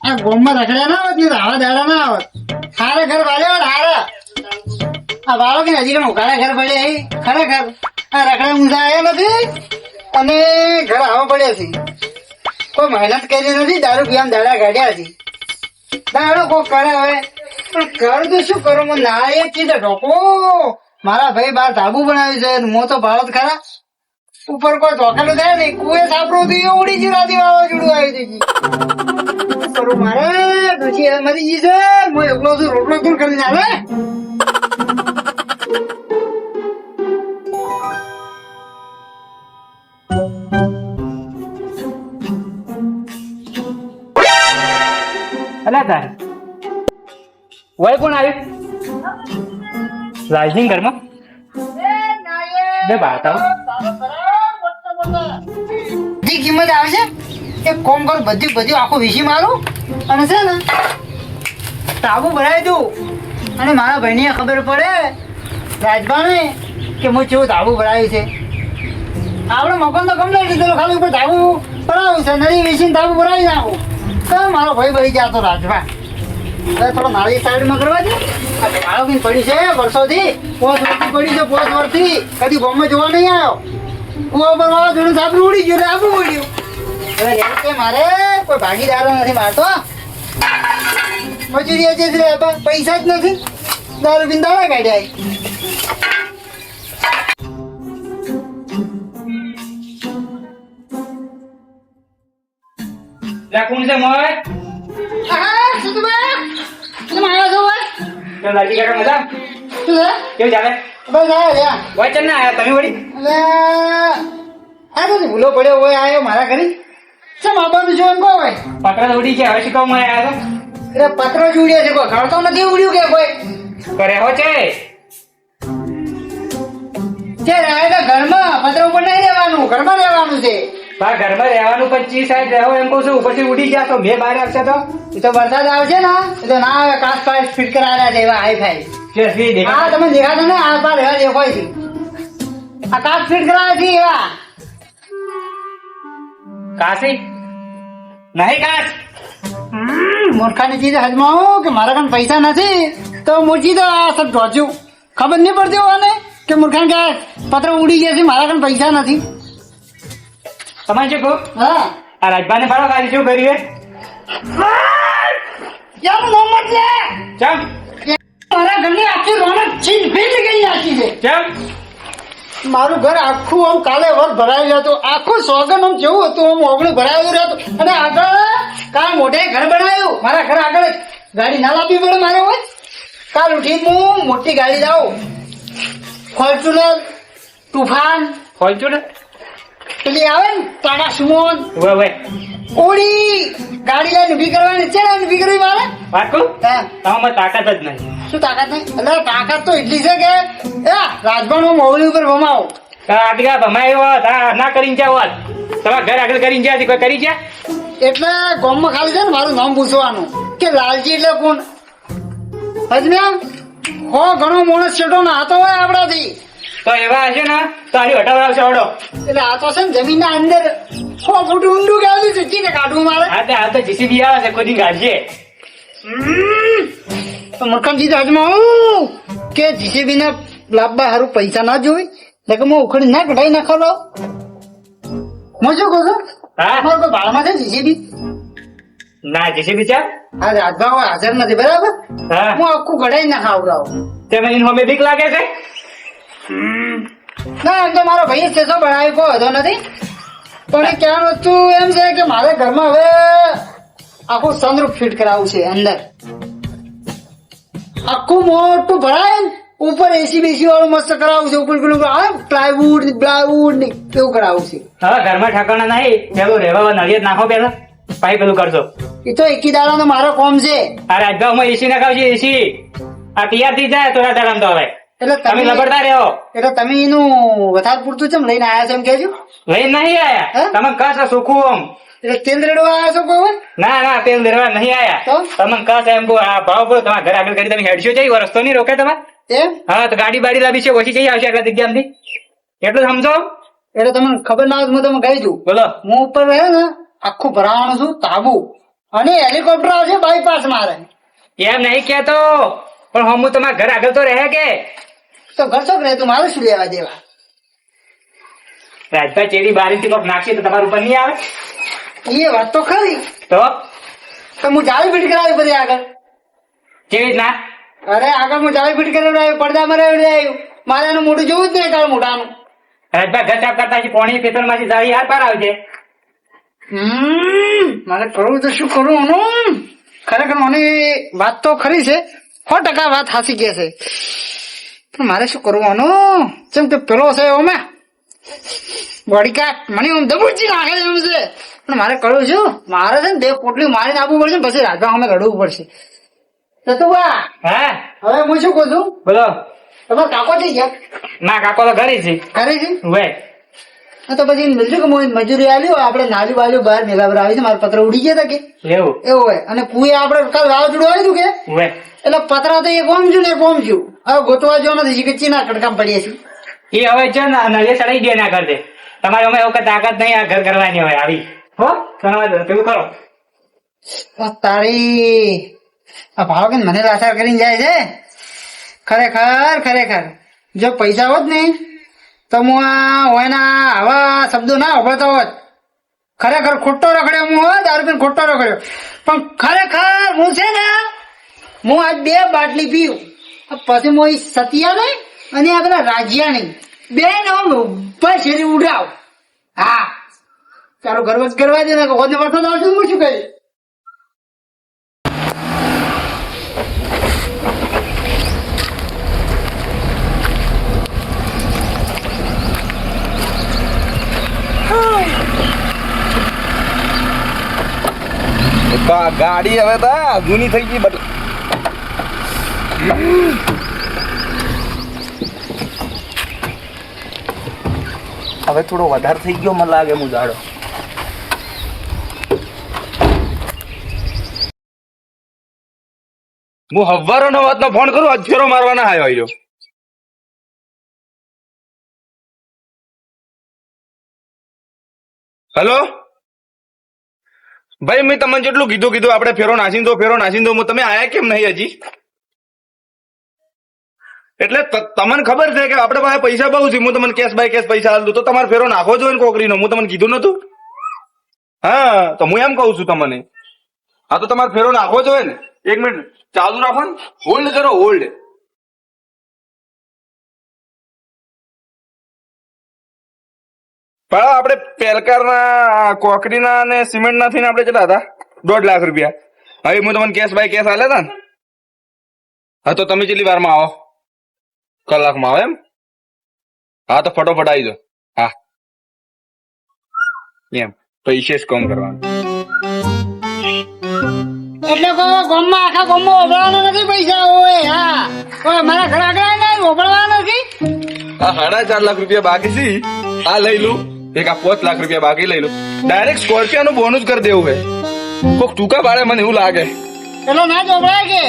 આ ગોમમાં રખડ્યા ના આવત ને આવા દાડા ના આવત. હારે ઘર વાળ્યા હારા આ વાળો કે હજી ઉઘાડા ઘર પડ્યા ખરેખર આ રખડા ઊંધા આવ્યા નથી અને ઘર આવા પડ્યા છે. કોઈ મહેનત કરી નથી, દારૂ પીવા દાડા કાઢ્યા છે. દાડો કોક કરે હવે પણ ઘર તો શું કરો ના એ ચીજ ઢોકો. મારા ભાઈ બાર ધાબુ બનાવ્યું છે, હું તો ભાડો જ ખરા. ઉપર કોઈ ધોકેલું થાય ને કુએ સાપડું હતું એ ઉડી ગયું, રાતી વાવાઝોડું આવી જઈ. કરું મારે પછી મરી ગઈ છે. હું એકલો છું, રોટલો દૂર કરીને આવે. અલા તાર વય કોણ આવ્યું રાઇઝિંગ ઘરમાં બે બાતા બધી કિંમત આવે છે. એક કોમ કરું, બધું આખું વીસી મારું અને છે ને તાબુ ભરાઈ દઉં અને મારા ભાઈને ખબર પડે રાજભાને કે હું કેવું તાબુ ભરાયું છે. આપણે મકાન તો કમ્પ્લીટ લીધેલું, ખાલી ઉપર તાબુ ભરાયું છે. નદી વીસીને તાબુ ભરાવી નાખું તો મારો ભાઈ ભરી જતો રાજભા. હવે થોડો નાળી સાઈડમાં કરવા દે. આ બાળકની પડી છે વર્ષોથી, 5 વર્ષથી પડી છે, 5 વર્ષથી કદી બોમ્બે જોવા નહીં આવ્યો. કુવા પર વાળા સાપડું ઉડી ગયું, આપણું ઉડ્યું. હવે કે મારે કોઈ ભાગીદારો નથી મારતો. મજૂરી છે પૈસા જ નથી, દારૂ પીને દાડા કાઢ્યા. કોણ છે મોય લાગી કાકા મજા કેવું ચાલે વચન ના આયા તમે વળી ભૂલો પડ્યો હોય આવ્યો મારા ઘરે. શેમ આવવાનું છે એમ કહો ભાઈ? પત્ર ઉડી છે, હવે શું કહું મને આવ્યા એટલે પત્ર જ ઉડ્યા છે, કોઈ ઘર તો નથી ઉડ્યું કે કોઈ તો કરે હો છે ઘરમાં પત્ર ઉપર નહીં રહેવાનું, ઘરમાં રહેવાનું છે. ઘરમાં રહેવાનું પણ ચી સાઈડ રહો એમ કહું છું. ઉપરથી ઉડી ગયા તો બે બહાર આવશે તો એ તો વરસાદ આવશે ને એ તો ના આવે. કાચ પાસ ફિટ કરાવ્યા છે એવા હાઈ ફાઈ. હા તમે દેખાતો ને આ બાર એવા દેખાય છે. આ કાચ ફિટ કરાવ્યા છે એવા કાશી નહીં કાશ મૂર્ખાની ચીજ હજમાવો કે મારા કાન પૈસા નથી તો મૂર્ખી તો આ સબ ઢોચું. ખબર નહીં પડતી હોવાને કે મૂર્ખાને કે પત્ર ઉડી ગયા છે, મારા કાન પૈસા નથી. તમારે શું કહું? હા આ રાજભાને ફાળો કાઢી શું કર્યું યાર મોહમ્મદ લે ચમ મારા ઘરની આખી રોનક છીન ભીન ગઈ નાખી છે. ચમ મારું ઘર આખું આમ કાલે વર ભરાયેલું હતું, આખું સોગન આમ જેવું હતું આમ ઓગણું ભરાયેલું રહેતું. અને આગળ કાલ મોઢે ઘર બનાવ્યું, મારા ઘર આગળ જ ગાડી ના લાવવી પડે મારે હોય. કાલ ઉઠીને હું મોટી ગાડી જાઉં, ફોર્ચ્યુનર તુફાન ફોર્ચ્યુનર પેલી આવે ને ટાટા સુમોન વે વે ઓડી ગાડી લઈને ઉભી કરવાની છે ને ઉભી કરવી મારે. પાકું હા તમામાં તાકાત જ નહીં. શું તાકાત નહીં? એટલે તાકાત તો એટલી છે કે રાજભાન મોવડી ઉપર ભમાવો. આટલા ભમાય હોત ના કરીને જ્યાં હોત તમારા ઘર આગળ કરીને જ્યાં કોઈ કરી ગયા એટલે ગામમાં ખાલી છે ને મારું નામ પૂછવાનું કે લાલજી એટલે કોણ. હજમ્યા હો ઘણો માણસ છેટો ના હતો હોય આપણાથી. તો એવા હશે ને તો આની હટાવ આવશે ઓડો. એટલે આ તો છે ને જમીન ના અંદર 6 ફૂટ ઊંડું ગાળ્યું છે, ચીને કાઢવું મારે. હા તો જીસીબી આવે છે ખોદી કાઢશે. તો મરખમજી હજમાં કે જીસીબી ના લાભવા સારું પૈસા ના જોઈ એટલે હું ઉખડી ના કઢાઈ ના ખવડાવ. હું શું કહું છું હા મારે કોઈ ભાડમાં છે જીસીબી? ના જીસીબી છે હા રાજભા હાજર નથી બરાબર. હા હું આખું કઢાઈ ના ખાવડાવું. તમે એની હોમે બીક લાગે છે. ના એમ તો મારો ભાઈ છે તો બનાવી કોઈ હતો નથી. પણ એ કહેવાનું વસ્તુ એમ છે કે મારે ઘરમાં હવે આખું સનરૂફ ફિટ કરાવવું છે. અંદર આખું મોટું ભરાય ને ઉપર એસી બેસી વાળું મસ્ત કરાવવું છે. ઉપર પેલું પ્લાયવુડ બ્લાયવુડ ને એવું કરાવવું છે. હવે ઘરમાં ઠકાણા નહીં પેલું રહેવા નળિયેર નાખો પેલા પાઈ પેલું કરશો. એ તો એકી દાડાનો મારો કોમ છે. આ રાજભાવમાં એસી નાખાવશે એસી આ તૈયાર થઈ જાય થોડા દાડા તો હવે એટલે તમે લબડતા રહો. એટલે તમે એનું વધારે પૂરતું છે લઈને આવ્યા છો એમ કેજો. લઈને નહીં આયા હે? તમે કસ સુખું આમ એટલે તેલ રેડવા આવ્યા છો કોઈ? ના તેલ ધરવા નહીં આયા તો? તમે કસ એમ આ ભાવ બોલો તમારા ઘર આગળ કરી તમે હેડશો જઈ રસ્તો નહીં રોકે તમારે. એમ હા તો ગાડી બાડી લાવી છે ઓછી જઈ આવશે આટલા જગ્યામાંથી એટલું સમજો. એટલે તમને ખબર ના હોય તો હું તમે કહી દઉં. બોલો હું ઉપર રહે ને આખું ભરાવાનું છું તાબુ અને હેલિકોપ્ટર આવશે બાયપાસ મારે. એમ નહીં કેતો, પણ હું તમારા ઘર આગળ તો રહે કે તો ઘર શોખ રહે તું મારે શું લેવા દેવા. રાજભાઈ ચેડી બારીથી કોક નાખશે તો તમારા ઉપર નહીં આવે એ વાત તો ખરી. તો હું જાળી ફીટ કરાવી બધી આગળ. કેવી રીતના? અરે આગળ હું જાળી ફીટ કરાવી પડદામાં આવ્યું. મારે એનું મોઢું જોવું જ નહીં તારું મોઢાનું. રાજભાઈ ઘર સાફ કરતા પોણી પેટ્રોલ માંથી જાળી હાર પાર આવશે. મારે કરવું તો શું કરું આનું. ખરેખર મને વાત તો ખરી છે, 100% વાત સાચી કે છે, પણ મારે શું કરવું આનું. જેમ કે પેલો છે ઓમાં બોડી કાટ મને આમ દબુચી નાખે એમ છે, પણ મારે કરવું શું. મારે છે ને 2 પોટલી મારીને આપવું પડશે, પછી રાજભા અમે લડવું પડશે. સતુભા, હા હવે હું શું કહું છું, બોલો. તમારા કાકો થઈ ગયા? ના કાકો તો ઘરે છે. કરે છે વે તો પછી મિલજું કે હું મજૂરી આલ્યું આપણે નાલી બાલ્યું બહાર મેલાબર આવી છે. મારા પત્ર ઉડી ગયા હતા કે એવું એવું હોય. અને કુએ આપણે કાલ વાવાઝોડું આવ્યું હતું કે વે એટલે પતરા તો એ કોમ છું ને કોમ છું. હવે ગોતવા જો નથી કે ચીના કડકામ પડીએ છીએ. એ હવે છે ને નળિયે ચડાઈ દે ના કરતે. તમારે અમે એવું કઈ તાકાત નહીં આ ઘર કરવાની હોય આવી. હો તમારે પેલું કરો. તારી આ ભાવ કે મને લાચાર કરીને જાય છે. ખરેખર જો પૈસા હોત ને તો હું આ હોયના આવા શબ્દો ના વાપરતો હોત. ખરેખર ખોટો રખડ્યો હું હોત, દારૂ પીને ખોટો રખડ્યો. પણ ખરેખર હું છે ને હું આજ 2 બાટલી પીવું પછી હું સતિયા નહીં અને આ પેલા રાજ્યા નહીં 2 બસ શેરી ઉડાવ. હા તારું ગર્વ જ કરવા દે ને હોદને વરસાદ આવશે હું શું કહીશ. ગાડી હવે તો જૂની થઈ ગઈ બટ હવે થોડો વધારે થઈ ગયો મને લાગે હું જાડો. હું હવારો નો વાત નો ફોન કરું અજફેરો મારવાના આવ્યો. હેલો ભાઈ, મેં તમને જેટલું કીધું આપણે ફેરો નાસી દો તમે આયા કેમ નહીં હજી? એટલે તમને ખબર છે કે આપણે પાસે પૈસા બહુ છે, હું તમને કેશ બાય કેશ પૈસા આલું તો તમારે ફેરો નાખવો જોઈએ ને કોકરીનો. હું તમને કીધું નતું? હા તો હું એમ કહું છું તમને. હા તો તમારે ફેરો નાખવો જોઈએ ને. 1 મિનિટ ચાલુ રાખો ને, હોલ્ડ કરો હોલ્ડ. પણ આપણે પેલકારના કોકરીના અને સિમેન્ટના થઈને આપણે કેટલા હતા? 1.5 લાખ રૂપિયા. હવે હું તમને કેશ બાય કેશ આલ્યા હતા ને. હા તો તમે કેટલી વારમાં આવો? કલાકમાં આવો એમ? હા તો ફટોફટ આવી જાઓ. હા એમ પૈસે જ કામ કરવાનું. એટલે ગામમાં આખા ગામમાં ઓભળવાનો નથી પૈસા હોય. હા મારા ઘર આગળ ઓભળવાનો નથી. આ 4.5 લાખ રૂપિયા બાકી છે, આ લઈ લઉં. એક આ 5 લાખ રૂપિયા બાકી લઈ લઉં. ડાયરેક્ટ સ્કોર્પિયો નું બોનસ કરી દેવું હે. કોક ટૂંકા ભાડે મને એવું લાગે. પેલો ના ચોપડાય કે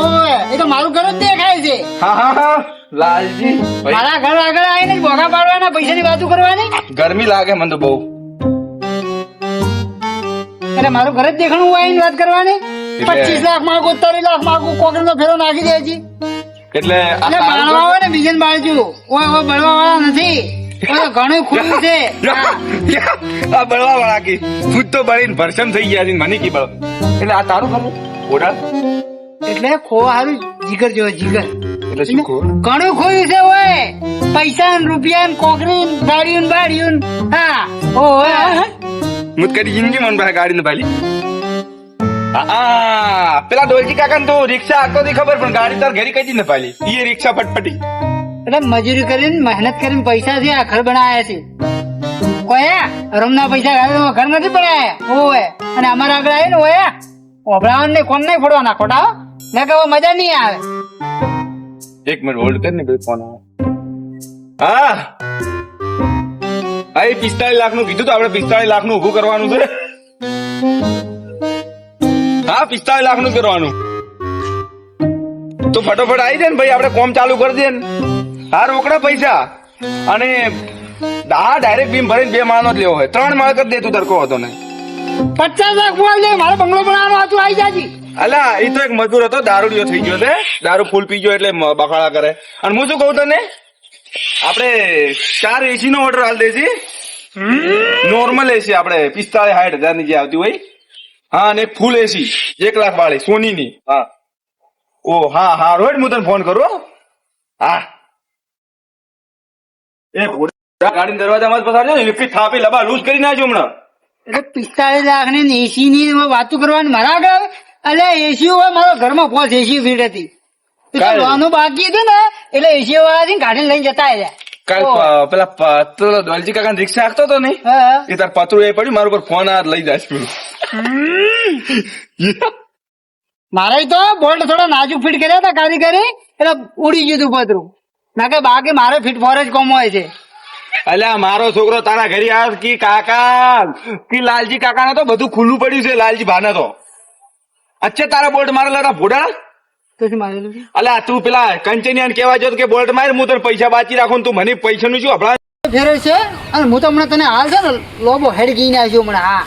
ઓય એ તો મારું ઘર જ દેખાય છે. હા લાલજી મારા ઘર આગળ આવીને ભોગા પાડવાના પૈસાની વાતો કરવાની. ગરમી લાગે મને તો બહુ. એટલે મારું ઘર જ દેખાણું આવીને વાત કરવાની. 25 લાખ માંગુ, 30 લાખ માંગુ, કોકરીનો ફેરો નાખી દે છે. એટલે બાળવા હોય ને બીજે બાળજુ ઓય બળવા વાળા નથી. ઘણું ખુલ્લું છે. આ બળવા વાળા કી ખુદ તો બળીને ભરસમ થઈ ગયા છે મને કી બળ. એટલે આ તારું ખરું ઓડા એટલે ખો હારું જીગર જેવો જીગર. એટલે શું ખો ઘણું ખોયું છે ઓય. પૈસા ને રૂપિયા ને કોકરી ને ગાડીઓ ને બાડીઓ ને. હા ઓય મુત કરી જિંદગી મન પાસે ગાડી ને પાલી. હા પેલા ડોલજી કાકા તો રિક્ષા આખો થી ખબર પણ ગાડી તાર ઘરે કઈ ને પાલી. એ રિક્ષા ફટફટી એટલે મજૂરી કરીને મહેનત કરીને પૈસા થી આ ઘર બનાયા છે. ઓયા રમના પૈસા ઘર નથી બનાયા ઓય. અને અમારા આગળ આવે ને ઓયા ઓભળાવાનું ને કોણ નહીં ફોડવાના ખોટા. મેં કહો મજા નહીં આવે. 1 મિનિટ હોલ્ડ કર ને ભાઈ ફોન આવે. હા આ 45 લાખ નું કીધું તો આપણે 45 લાખ નું ઉભું કરવાનું છે. હા 45 લાખ નું કરવાનું. તો ફટોફટ આવી જાય ને ભાઈ, આપણે કોમ ચાલુ કરી દે ને. હા રોકડા પૈસા અને હા ડાયરેક્ટ બીમ ભરીને 2 માળનો જ લેવો હોય. 3 માળ કરી દે તું તરકો હતો ને. 50 લાખ બોલ દે મારો બંગલો બનાવવાનો હતું આવી જાજી. અલા એ તો એક મજૂર હતો દારૂડિયો થઈ ગયો છે દારૂ ફૂલ પી ગયો એટલે બખાડા કરે અને હું શું કહું તને આપણે 4 એસી નો ઓર્ડર હાલ દેજે નોર્મલ એસી આપણે 45-60 હજાર ની જે આવતી હોય હા અને ફૂલ એસી 1 લાખ વાળી સોની ની હા ઓ હા હા રોજ હું તને ફોન કરું હો. હા એ ઘોડા ગાડી દરવાજામાં જ પસારજો ને વિકિટ થાપી લબા લૂઝ કરી નાખજો હમણાં એટલે 45 લાખ ની એસી ની વાતો કરવાની મારા આગળ આવે? અલ્યા એસી હોય મારો ઘરમાં 5 એસી ફીટ હતી કાંઈ? લોનું બાકી હતું ને એટલે એસી વાળા ગાડી લઈને જતા રહ્યા. કાલ પેલા પત્રો દોલજી કાકા રિક્ષા હાંકતો હતો ને હા એ તાર પતરું એ પડ્યું મારા ઉપર ફોન આ લઈ જાય મારે તો બોલ્ટ થોડા નાજુક ફિટ કર્યા હતા કારીગરી એટલે ઉડી ગયું હતું પતરું ના કે બાકી મારે ફિટ ફોર જ કોમ હોય છે. અલ્યા મારો છોકરો તારા ઘરે આવ કી કાકા કી લાલજી કાકા ને તો બધું ખુલ્લું પડ્યું છે લાલજી ભાને તો અચ્છા તારા બોલ્ટ મારે લડા ભોડા તો શું મારેલું છે? અલ્યા તું પેલા કંચનિયાને કહેવા જો કે બોલ્ટ માર હું તને પૈસા બાકી રાખું ને તું મને પૈસાનું શું હમણાં ફેરવે છે અને હું તો હમણાં તને હાલ છે ને લોબો હેડ ગઈ નાખ્યો હમણાં. હા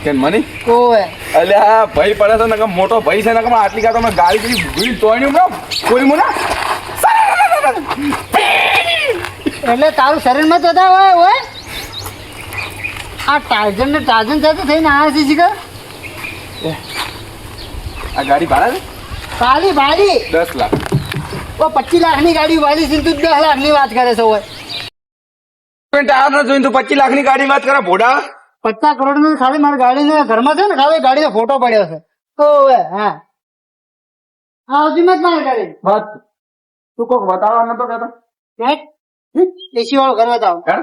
કેમ મને ઓય અલ્યા ભાઈ પડે છે ને મોટો ભાઈ છે ને આટલી કાતો મેં ગાડી કરી ભૂલી તોડ્યું હમણાં કોઈ મુના એટલે તારું શરીરમાં તો હતા હોય આ ટાર્ઝન ને ટાર્ઝન સાથે થઈને આવ્યા છે જીગર. આ ગાડી ભાડા છે કાલી ભાડી 10 લાખ 25 લાખની ગાડી વાળી છે તું 10 લાખની વાત કરે છે હોય. ટાયર ન જોઈને તું 25 લાખની ગાડી વાત કરે ભોડા 50 કરોડ નું ખાલી મારી ગાડી ઘરમાં છે ને ખાલી ગાડીનો ફોટો પડ્યો છે. ઓય હા હા હજી મત મારી ગાડી વાત તું કોક બતાવવા નતો કહેતો એસી વાળો ઘર બતાવો. હે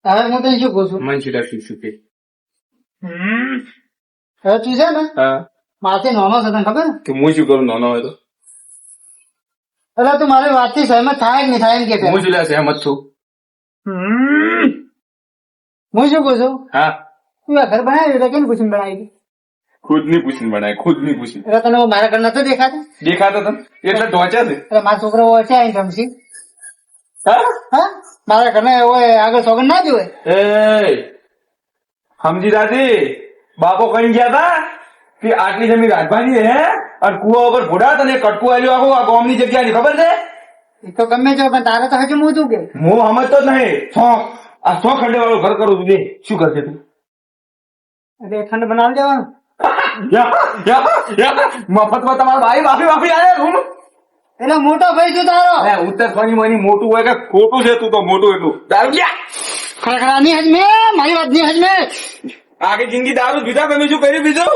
હવે હું તને શું કહું છું મન સીધા શું કે હવે તું છે ને હા મારથી નોનો છે તને ખબર ને કે હું શું કરું નાનો હોય તો એટલે તું મારી વાતથી સહેમત થાય કે નહીં થાય એમ કે હું શું લે સહેમત છું હું શું કહું છું હા તું આ ઘર બનાવ્યું એટલે કેમ પૂછીને બનાવી ખુદ ની પૂછીને બનાય ખુદ ની પૂછીને એટલે તને મારા ઘર નતો દેખાતો દેખાતો તને એટલે ઢોંચ્યા છે એટલે મારો છોકરો હોય છે આઈને રમશી હા હા મારા ઘરને હોય આગળ સોગન ના જોવે. એ સમજી દાદી બાપો કઈ ગયા તા કે આટલી જમીન રાજભાની હે અને કુવા ઉપર ભોડા તને કટકું આલ્યું આખું આ ગામની જગ્યાની ખબર છે એ તો ગમે છે પણ તારે તો હજુ હું શું કે હું સમજતો જ નહીં આ 100 ખંડે વાળું ઘર કરું તું શું કરશે તું એટલે ખંડ બનાવી દેવાનું. મફતમાં તમારા ભાઈ માફી માફી આવે રૂમ એટલે મોટો ભાઈ છું તારો ઉત્તર ફરી મની મોટું હોય કે ખોટું છે તું તો મોટું એટલું દારૂ ગયા ખરેખર ની હજમે મારી વાત ની હજમે આખી જિંદગી દારૂ પીધા તમે શું કર્યું બીજું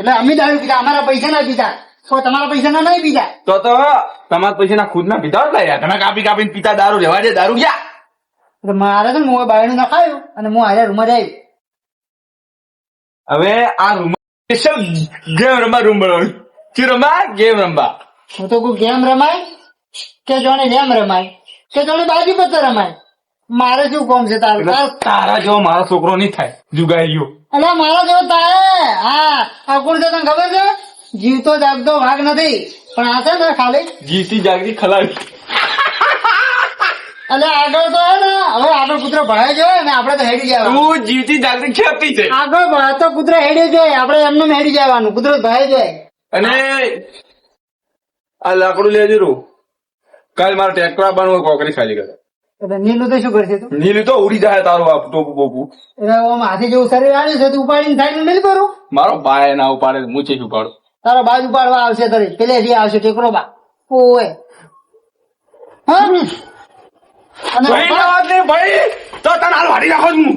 એટલે અમે દારૂ પીધા અમારા પૈસા ના પીધા તો તમારા પૈસા ના નહીં પીધા. તો તમારા પૈસા ખુદ ના પીતા હોય યાર તમે કાપી કાપીને પીતા દારૂ રહેવા દે દારૂ ગયા એટલે મારે છે ને હું બાયણું ના ખાયું અને હું હારે રૂમ જ આવ્યું. હવે આ રૂમ સ્પેશિયલ ગેમ રમવા રૂમ બનાવવાની શું રમવા ગેમ રમવા હું તો કોઈ ગેમ રમાય કે જોડે ગેમ રમાય કે જોડે બાજી પત્તર રમાય મારે શું કોમ છે તારું તારા જેવો મારો છોકરો નહીં થાય જુગાઈ ગયો એટલે મારો જેવો તારે હા આ કોણ છે તને ખબર છે જીવતો જાગતો ભાગ નથી પણ આ છે ને ખાલી જીતી જાગતી ખલાવી એટલે આગળ તો હે ને હવે આગળ કૂતરો ભણાય જોઈએ ને આપડે તો હેડી જવાનું. તું જીતી જાગતી ખેતી છે આગળ ભણાતો કૂતરો હેડી જોઈએ આપડે એમને હેડી જવાનું કૂતરો ભરાય જોઈએ. અને આ લાકડું લેજે રો કાલ મારે ટ્રેક્ટર આપવાનું કોકરી ખાલી કરે એટલે નીલું તો શું કરશે તું નીલી તો ઉડી જાય તારું આ ટોપું બોપું એટલે આમ હાથી જેવું શરીર આવ્યું છે તું ઉપાડીને થાય નહીં કરું મારો ભાઈ ના ઉપાડે હું છે ઉપાડું તારો બાજુ ઉપાડવા આવશે તારે પેલેથી આવશે ટેકરો બા ઓય હા અને ભાઈ ના વાત નહીં ભાઈ તો તને હાલ વાડી નાખો છું હું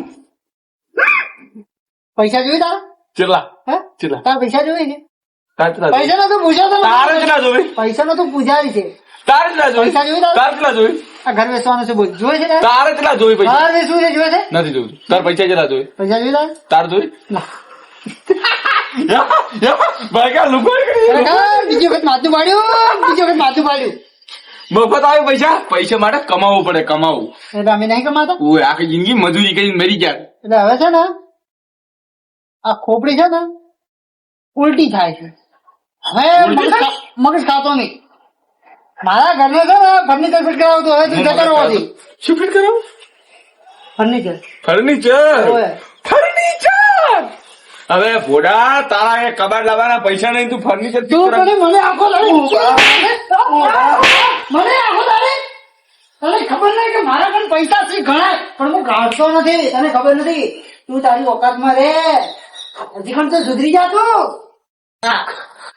પૈસા જોઈ તારા ચેટલા હે ચેટલા તારા પૈસા જોઈ ને તારે ચેટલા પૈસા નો તું પૂછ્યો તારે ચેટલા જોવે પૈસા નો તું પૂજારી છે તારે ચેટલા જોવે પૈસા જોઈ તારે? તારે ચેટલા જોવે આ ઘર વેચવાનું છે બોલ જોઈ છે તારે તારે ચેટલા જોવે પૈસા ઘર વેચવું છે જોઈ છે નથી જોવું તાર પૈસા ચેટલા જોવે પૈસા જોઈ તારે તાર જોવે ના ભાઈ કા લુકો ખરેખર બીજી વખત માથું પાડ્યું બીજી વખત માથું પાડ્યું મફત આવે પૈસા પૈસા માટે કમાવવું પડે કમાવવું એટલે અમે નહીં કમાતા ઓય આખી જિંદગી મજૂરી કરીને મરી ગયા એટલે હવે છે ને આ ખોપડી છે ને ઉલટી થાય છે હવે મગજ ખાતો નહીં મારા ઘરને છે ને ફર્નિચર ફિટ કરાવતો હવે તું જતો રહો હતી. શું ફિટ કરાવું? ફર્નિચર ફર્નિચર ઓય. ફર્નિચર હવે ભોડા તારા એ કબાટ લાવવાના પૈસા નહીં તું ફર્નિચર ફિટ તું કરાવ તને મને આખો દાડો મને આખો દાડે તને ખબર નહીં કે મારા પણ પૈસા છે ઘણા પણ હું કાઢતો નથી તને ખબર નથી તું તારી ઓકાતમાં રે હજી પણ તો સુધરી જા તું હા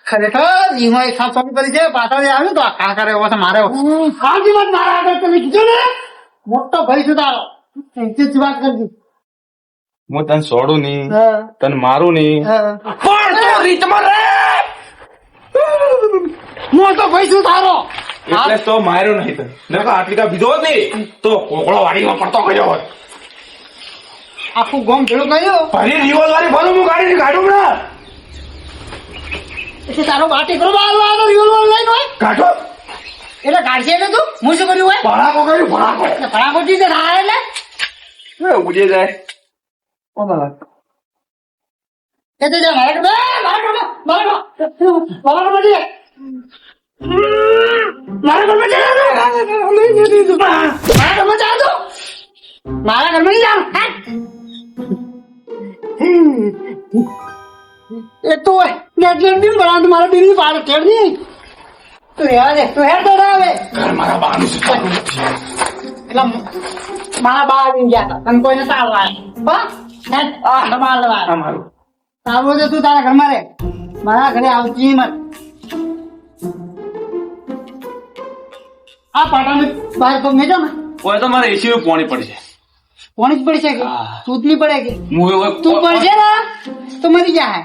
ખરેખર એમાં એક સાફ સફાઈ કરી છે પાછળ આવ્યું તો આ કરે એવો છે મારે હાજી વાત મારા આગળ તમે કીધું ને મોટો ભાઈ છું તારો એથી જ વાત કરજી હું તને છોડું નહીં હા તને મારું નહીં હા પણ તો રીતમાં રે મોટો ભાઈ છું તારો એટલે તો માર્યો નહીં તને નકર આટલી કા બીજો હોત ને તો કોકળો વાડીમાં પડતો ગયો હોત આખું ગોમ ભેળું કર્યું ફરી રિવોલ્વર વાળી ભલું હું ગાડી કાઢું ના એટલે તારો બાટી કરો રિવોલ્વર લઈને હોય કાઢો એટલે કાઢશે એટલે તું હું શું કર્યું હોય ભડાકો કર્યું ભડાકો એટલે ફટાફટી તો થાય એટલે ઉજે જાય એ તો જા મારા ઘરમાં મારા ઘરમાં જા મારા ઘરમાં નહીં જાવ એ તો નેટલેટ બી બના તો મારા બીની પાર કેડ નહીં તું રહેવા દે તું હેર તો આવે ઘર મારા બાનું છે એટલે મારા બા આવી ગયા હતા તને કોઈને ચાલવા દબાણ લેવા અમારું સારું છે તું તારા ઘરમાં રે મારા ઘરે આવતી મત આ પાટાને બહાર પગ મેજો ને ઓય તો મારે એસી નું પાણી પડશે કોણ જ પડશે કે હા. તૂટલી પડે કે હું હવે તું પડશે ને તો મરી જાય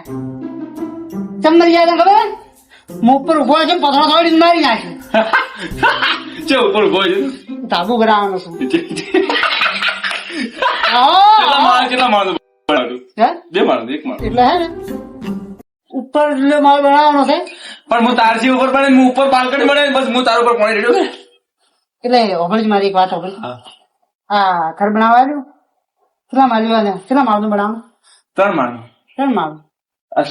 ચમ મરી જાય તને ખબર હે? મું ઉપર ઉભો છે પથરો થોડી મારી નાખે છે ઉપર ગોય તાબુ ભરાવાનો છું કેટલા માળ હે બે માળ એક માળ એટલે હે ને ઉપર એટલે માલ બનાવવાનો છે પણ હું તારસી ઉપર પડે હું ઉપર બાલ્કની મળે બસ હું તારા ઉપર પાણી રેડ્યો એટલે ઓગળી મારી એક વાત ઓગળી હા હા ઘર બનાવવાનું કેટલા માલ લેવાના કેટલા માળનું બનાવવાનું 3 માળ 3 માળ 100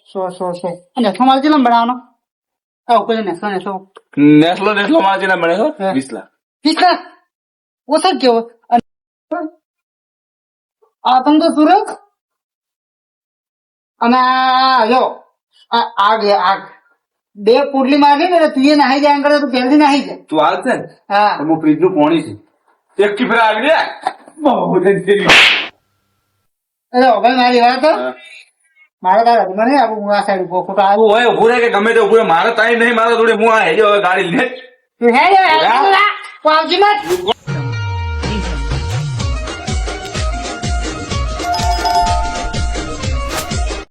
સો અને નેસો માલ કેટલા બનાવવાનો આ ઉપર નેસો નેસલો માળ જેના મળે છો હા. 20 લાખ કેટલા ઓછા કેવો અને આ તમે તો સુરત અને આ જો આ આગ બે પુડલી મારી ને તું એ નાહી જાય એમ કરે તું પહેલથી નાહી જાય તું હાલ છે ને હા હું ફ્રીજ નું પાણી છે એક કી ફેરા આગળ બહુ જલ્દી અરે ભાઈ મારી વાત મારે તારા હજુ નહીં આવું હું આ સાઈડ ઉભો ખોટો આવ્યો હોય ઉભું રહે કે ગમે તે ઉભું રહે મારે તાઈ નહીં મારા જોડે હું આ હેજો હવે ગાડી લે તું હે આવજી મત